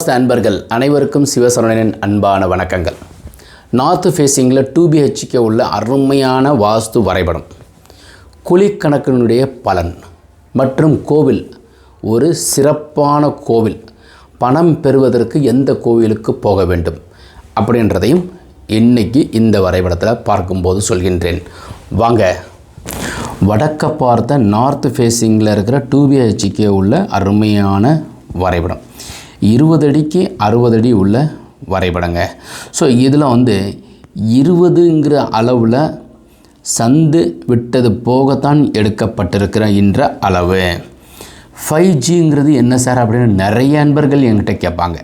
அன்பர்கள் அனைவருக்கும் சிவசரவணனின் அன்பான வணக்கங்கள். நார்த் ஃபேஸிங்கில் 2BHK உள்ள அருமையான வாஸ்து வரைபடம், குழிக்கணக்கினுடைய பலன் மற்றும் கோவில், ஒரு சிறப்பான கோவில், பணம் பெறுவதற்கு எந்த கோவிலுக்கு போக வேண்டும் அப்படின்றதையும் இன்றைக்கி இந்த வரைபடத்தில் பார்க்கும்போது சொல்கின்றேன். வாங்க, வடக்க பார்த்த நார்த் ஃபேஸிங்கில் இருக்கிற 2BHK உள்ள அருமையான வரைபடம், 20 அடிக்கு 60 அடி உள்ள வரைபடங்க. ஸோ இதில் 20ங்கிற அளவில் சந்து விட்டது போகத்தான் எடுக்கப்பட்டிருக்கிற என்ற அளவு. 5Gங்கிறது என்ன சார் அப்படின்னு நிறைய அன்பர்கள் என்கிட்ட கேட்பாங்க.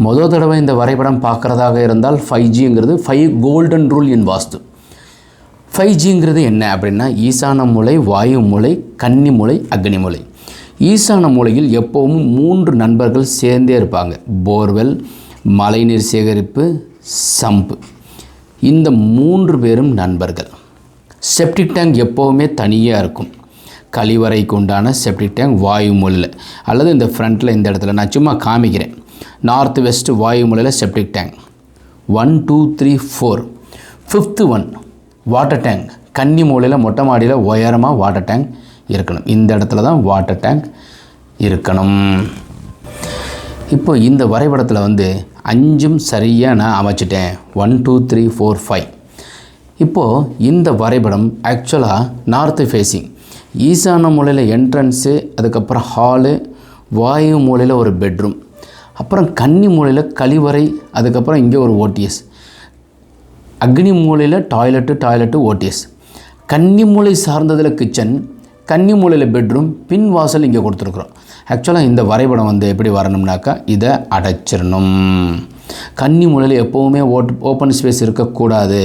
முதல் தடவை இந்த வரைபடம் பார்க்குறதாக இருந்தால் 5Gங்கிறது 5 கோல்டன் ரூல் இன் வாஸ்து. 5Gங்கிறது என்ன அப்படின்னா, ஈசான மூலை, வாயு மூலை, கன்னி மூலை, அக்னி மூலை. ஈசான மூலையில் எப்போவும் 3 நண்பர்கள் சேர்ந்தே இருப்பாங்க. போர்வெல், மழைநீர் சேகரிப்பு, சம்பு. இந்த 3 பேரும் நண்பர்கள். செப்டிக் டேங்க் எப்போவுமே தனியாக இருக்கும். கழிவறைக்கு உண்டான செப்டிக் டேங்க் வாயு மூலையில் அல்லது இந்த ஃப்ரண்ட்டில் இந்த இடத்துல நான் சும்மா காமிக்கிறேன். நார்த் வெஸ்ட் வாயு மூலையில் septic tank 1 2 3 4. 5th one water tank. கன்னி மூலையில் மொட்டை மாடியில் உயரமாக வாட்டர் டேங்க் இருக்கணும். இந்த இடத்துல தான் வாட்டர் டேங்க் இருக்கணும். இப்போ இந்த வரைபடத்தில் 5ம் சரியாக நான் அமைச்சிட்டேன். 1 2 3 4 5. இப்போது இந்த வரைபடம் ஆக்சுவலாக நார்த்து ஃபேஸிங். ஈசான மூலையில் என்ட்ரன்ஸு, அதுக்கப்புறம் ஹாலு, வாயு மூலையில் ஒரு பெட்ரூம், அப்புறம் கன்னி மூலையில் கழிவறை, அதுக்கப்புறம் இங்கே ஒரு ஓடிஎஸ், அக்னி மூலையில் டாய்லெட்டு ஓடிஎஸ், கன்னி மூலை சார்ந்ததில் கிச்சன், கன்னி மூலையில் பெட்ரூம், பின் வாசல் இங்கே கொடுத்துருக்குறோம். ஆக்சுவலாக இந்த வரைபடம் எப்படி வரணும்னாக்கா இதை அடைச்சிடணும். கன்னி மூலையில் எப்போவுமே ஓப்பன் ஸ்பேஸ் இருக்கக்கூடாது.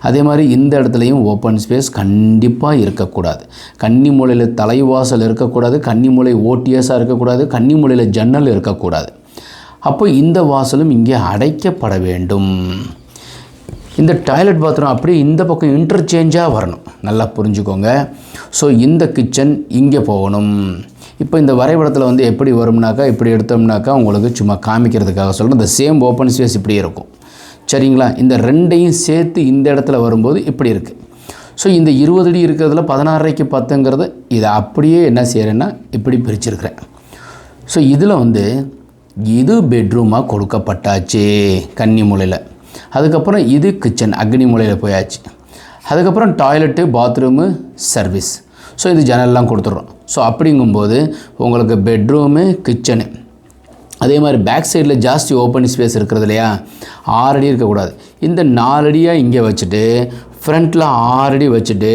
அதே மாதிரி இந்த இடத்துலையும் ஓப்பன் ஸ்பேஸ் கண்டிப்பாக இருக்கக்கூடாது. கன்னி மூலையில் தலைவாசல் இருக்கக்கூடாது, கன்னி மூலை ஓடிஎஸாக இருக்கக்கூடாது, கன்னி மூலையில் ஜன்னல் இருக்கக்கூடாது. அப்போ இந்த வாசலும் இங்கே அடைக்கப்பட வேண்டும். இந்த டாய்லெட் பாத்ரூம் அப்படியே இந்த பக்கம் இன்டர்சேஞ்சாக வரணும். நல்லா புரிஞ்சுக்கோங்க. ஸோ இந்த கிச்சன் இங்கே போகணும். இப்போ இந்த வரைபடத்தில் எப்படி வரும்னாக்கா, இப்படி எடுத்தோம்னாக்கா உங்களுக்கு சும்மா காமிக்கிறதுக்காக சொல்கிறேன். இந்த சேம் ஓப்பன் ஸ்பேஸ் இப்படி இருக்கும். சரிங்களா? இந்த ரெண்டையும் சேர்த்து இந்த இடத்துல வரும்போது இப்படி இருக்குது. ஸோ இந்த 20 அடி இருக்கிறதுல 16:30க்கு 10ங்கிறது இதை அப்படியே என்ன செய்கிறேன்னா இப்படி பிரிச்சிருக்கிறேன். ஸோ இதில் இது பெட்ரூமாக கொடுக்கப்பட்டாச்சு கன்னி மூலையில். அதுக்கப்புறம் இது கிச்சன் அக்னி மூலையில் போயாச்சு. அதுக்கப்புறம் டாய்லெட்டு, பாத்ரூமு, சர்வீஸ். ஸோ இது ஜன்னல்லாம் கொடுத்துட்றோம். ஸோ அப்படிங்கும்போது உங்களுக்கு பெட்ரூமு, கிச்சனு, அதே மாதிரி பேக் சைடில் ஜாஸ்தி ஓப்பன் ஸ்பேஸ் இருக்கிறது இல்லையா, 6 அடி இருக்கக்கூடாது. இந்த 4 அடியாக இங்கே வச்சுட்டு ஃப்ரண்ட்டில் 6 அடி வச்சுட்டு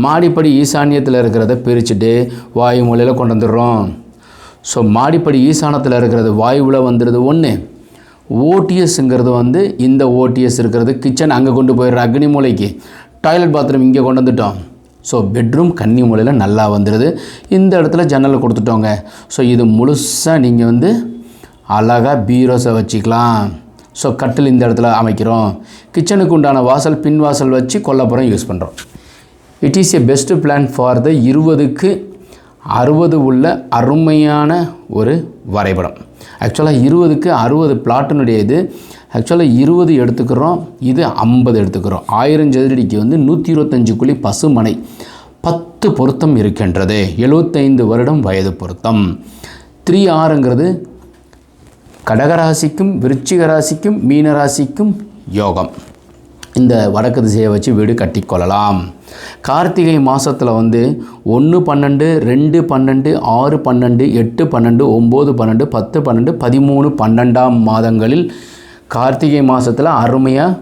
மாடிப்படி ஈசானியத்தில் இருக்கிறத பிரிச்சுட்டு வாயு மூலையில் கொண்டு வந்துடுறோம். ஸோ மாடிப்படி ஈசானத்தில் இருக்கிறது வாயுவில் வந்துடுது ஒன்று. ஓடிஎஸ்ங்கிறது இந்த ஓடிஎஸ் இருக்கிறது கிச்சன் அங்கே கொண்டு போயிடுற அக்னி மூலைக்கு. டாய்லெட் பாத்ரூம் இங்கே கொண்டு வந்துட்டோம். ஸோ பெட்ரூம் கன்னி மூலையில் நல்லா வந்துடுது. இந்த இடத்துல ஜன்னல் கொடுத்துட்டோங்க. ஸோ இது முழுசாக நீங்கள் அழகாக பீரோஸை வச்சுக்கலாம். ஸோ கட்டில் இந்த இடத்துல அமைக்கிறோம். கிச்சனுக்கு உண்டான வாசல் பின் வாசல் வச்சு கொல்லப்புறம் யூஸ் பண்ணுறோம். It is a best plan for the 20க்கு 60 உள்ள அருமையான ஒரு வரைபடம். ஆக்சுவலாக 20க்கு 60 பிளாட்டினுடைய இது. ஆக்சுவலாக 20 எடுத்துக்கிறோம், இது 50 எடுத்துக்கிறோம். 1000 சதுரடிக்கு 125 குழி பசுமனை, 10 பொருத்தம் இருக்கின்றது. 75 வருடம் வயது பொருத்தம். 3R கடகராசிக்கும் விருச்சிக ராசிக்கும் மீனராசிக்கும் யோகம். இந்த வடக்கு திசையை வச்சு வீடு கட்டிக்கொள்ளலாம். கார்த்திகை மாதத்தில் 1 12 2 12 6 12 8 12 9 12 10 12 13 12ஆம் மாதங்களில் கார்த்திகை மாதத்தில் அருமையாக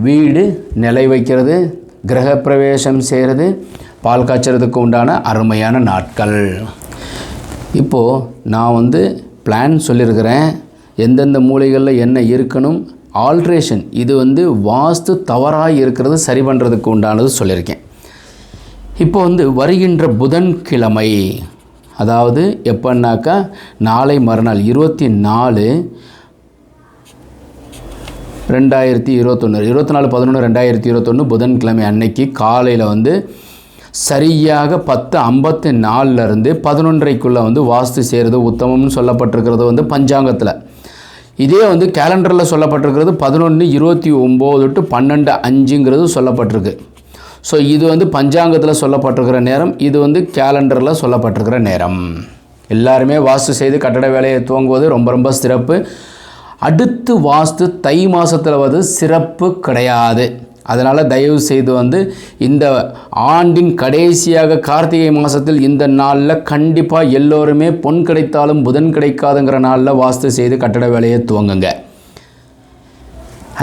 வீடு நிலை வைக்கிறது, கிரகப்பிரவேசம் செய்கிறது, பால் காய்ச்சறதுக்கு உண்டான அருமையான நாட்கள். இப்போது நான் பிளான் சொல்லியிருக்கிறேன். எந்தெந்த மூலைகளில் என்ன இருக்கணும், ஆல்ட்ரேஷன், இது வாஸ்து தவறாக இருக்கிறது சரி பண்ணுறதுக்கு உண்டானது சொல்லியிருக்கேன். இப்போ வருகின்ற புதன்கிழமை, அதாவது எப்போன்னாக்கா நாளை மறுநாள் 24 2021 24/11/2021 புதன்கிழமை அன்னைக்கு காலையில் சரியாக 10:54 11:30 வாஸ்து செய்கிறது உத்தமம்னு சொல்லப்பட்டிருக்கிறது பஞ்சாங்கத்தில். இதே வந்து கேலண்டரில் சொல்லப்பட்டிருக்கிறது 11:29 to 12:05 சொல்லப்பட்டிருக்கு. ஸோ இது வந்து பஞ்சாங்கத்தில் சொல்லப்பட்டிருக்கிற நேரம், இது வந்து கேலண்டரில் சொல்லப்பட்டிருக்கிற நேரம். எல்லாருமே வாஸ்து செய்து கட்டட வேலையை துவங்குவது ரொம்ப ரொம்ப சிறப்பு. அடுத்து வாஸ்து தை மாதத்தில் வந்து சிறப்பு கிடையாது. அதனால் தயவு செய்து வந்து இந்த ஆண்டின் கடைசியாக கார்த்திகை மாதத்தில் இந்த நாளில் கண்டிப்பாக எல்லோருமே பொன் கிடைத்தாலும் புதன் கிடைக்காதுங்கிற நாளில் வாஸ்து செய்து கட்டட வேலையை துவங்குங்க.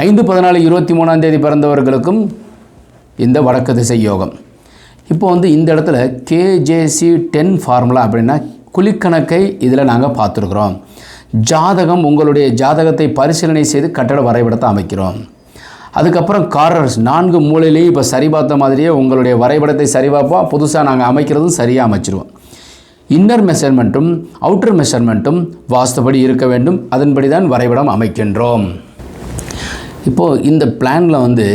5/14/23 பிறந்தவர்களுக்கும் இந்த வடக்கு திசை யோகம். இப்போ வந்து இந்த இடத்துல KJC10 ஃபார்முலா அப்படின்னா குழிக்கணக்கை இதில் நாங்கள் பார்த்துருக்குறோம். ஜாதகம், உங்களுடைய ஜாதகத்தை பரிசீலனை செய்து கட்டட வரைபடத்தை அமைக்கிறோம். அதுக்கப்புறம் கார்னர்ஸ் 4 மூலையிலேயும் இப்போ சரி பார்த்த மாதிரியே உங்களுடைய வரைபடத்தை சரி பார்ப்போம். புதுசாக நாங்கள் அமைக்கிறதும் சரியாக அமைச்சிருவோம். இன்னர் மெஷர்மெண்ட்டும் அவுட்டர் மெஷர்மெண்ட்டும் வாஸ்துபடி இருக்க வேண்டும். அதன்படி தான் வரைபடம் அமைக்கின்றோம். இப்போது இந்த பிளானில் வந்து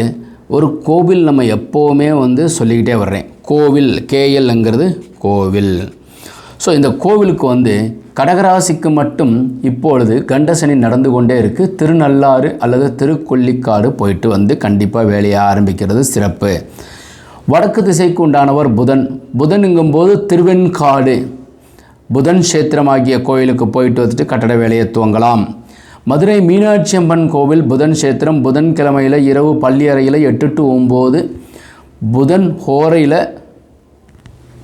ஒரு கோவில் நம்ம எப்போவுமே வந்து சொல்லிக்கிட்டே வர்றேன். கோவில், KLங்கிறது கோவில். ஸோ இந்த கோவிலுக்கு வந்து கடகராசிக்கு மட்டும் இப்பொழுது கண்டசனி நடந்து கொண்டே இருக்குது. திருநள்ளாறு அல்லது திருக்கொல்லிக்காடு போயிட்டு வந்து கண்டிப்பாக வேலையை ஆரம்பிக்கிறது சிறப்பு. வடக்கு திசைக்கு உண்டானவர் புதன். புதனுங்கும்போது திருவெண்காடு புதன் கஷேத்திரமாகிய கோயிலுக்கு போயிட்டு வந்துட்டு கட்டட வேலையை துவங்கலாம். மதுரை மீனாட்சி அம்மன் கோவில் புதன் கஷேத்திரம். புதன்கிழமையில் இரவு பள்ளி அறையில் 8 to 9 புதன் ஹோரையில்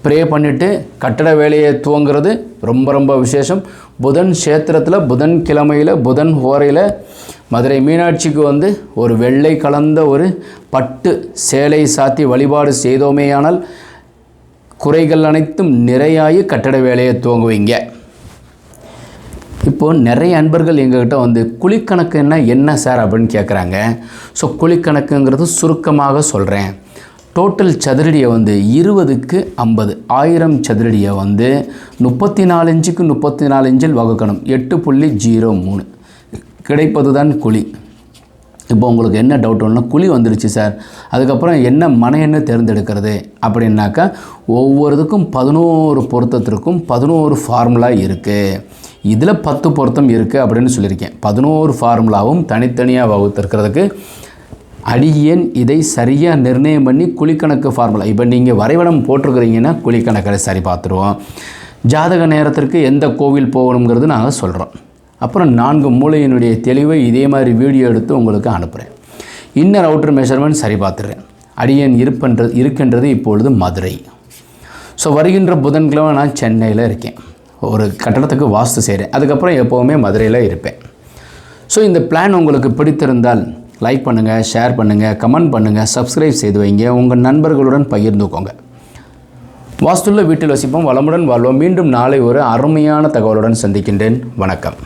ப்ரே பண்ணிவிட்டு கட்டட வேலையை துவங்கிறது ரொம்ப ரொம்ப விசேஷம். புதன் கஷேத்திரத்தில் புதன்கிழமையில் புதன் ஹோரையில் மதுரை மீனாட்சிக்கு வந்து ஒரு வெள்ளை கலந்த ஒரு பட்டு சேலை சாத்தி வழிபாடு செய்தோமேயானால் குறைகள் அனைத்தும் நிறையாகி கட்டட வேலையை துவங்குவீங்க. இப்போது நிறைய அன்பர்கள் எங்கள்கிட்ட வந்து குழிக்கணக்குன்னா என்ன சார் அப்படின்னு கேட்குறாங்க. ஸோ குழிக்கணக்குங்கிறது சுருக்கமாக சொல்கிறேன். டோட்டல் சதுரடியை வந்து 20க்கு 50, 1000 சதுரடியை வந்து 34 இன்ச்சுக்கு 34 இன்ச்சில் வகுக்கணும். 8.03 கிடைப்பது தான் குழி. இப்போ உங்களுக்கு என்ன டவுட் ஒன்றுனா குழி வந்துடுச்சு சார், அதுக்கப்புறம் என்ன மனை என்ன தேர்ந்தெடுக்கிறது அப்படின்னாக்கா ஒவ்வொருத்துக்கும் 11 பொருத்தத்திற்கும் 11 ஃபார்முலா இருக்குது. இதில் 10 பொருத்தம் இருக்குது அப்படின்னு சொல்லியிருக்கேன். 11 ஃபார்முலாவும் தனித்தனியாக வகுத்திருக்கிறதுக்கு அடியேன் இதை சரியாக நிர்ணயம் பண்ணி குழிக்கணக்கு ஃபார்முலா, இப்போ நீங்கள் வரைபடம் போட்டிருக்கிறீங்கன்னா குழிக்கணக்கை சரி பார்த்துருவோம். ஜாதக நேரத்திற்கு எந்த கோவில் போகணுங்கிறது நாங்கள் சொல்கிறோம். அப்புறம் 4 மூலையினுடைய தெளிவை இதே மாதிரி வீடியோ எடுத்து உங்களுக்கு அனுப்புகிறேன். இன்னர் அவுட்டர் மெஷர்மெண்ட் சரி பார்த்துடுறேன். அடியேன் இருக்கின்றது இப்பொழுது மதுரை. ஸோ வருகின்ற புதன்கிழமை நான் சென்னையில் இருக்கேன். ஒரு கட்டடத்துக்கு வாஸ்து செய்கிறேன். அதுக்கப்புறம் எப்போவுமே மதுரையில் இருப்பேன். ஸோ இந்த பிளான் உங்களுக்கு பிடித்திருந்தால் லைக் பண்ணுங்கள், ஷேர் பண்ணுங்கள், கமெண்ட் பண்ணுங்கள், சப்ஸ்கிரைப் செய்து வைங்க, உங்கள் நண்பர்களுடன் பகிர்ந்துக்கோங்க. வாஸ்துள்ள வீட்டில் வசிப்போம், வளமுடன் வாழ்வோம். மீண்டும் நாளை ஒரு அருமையான தகவலுடன் சந்திக்கின்றேன். வணக்கம்.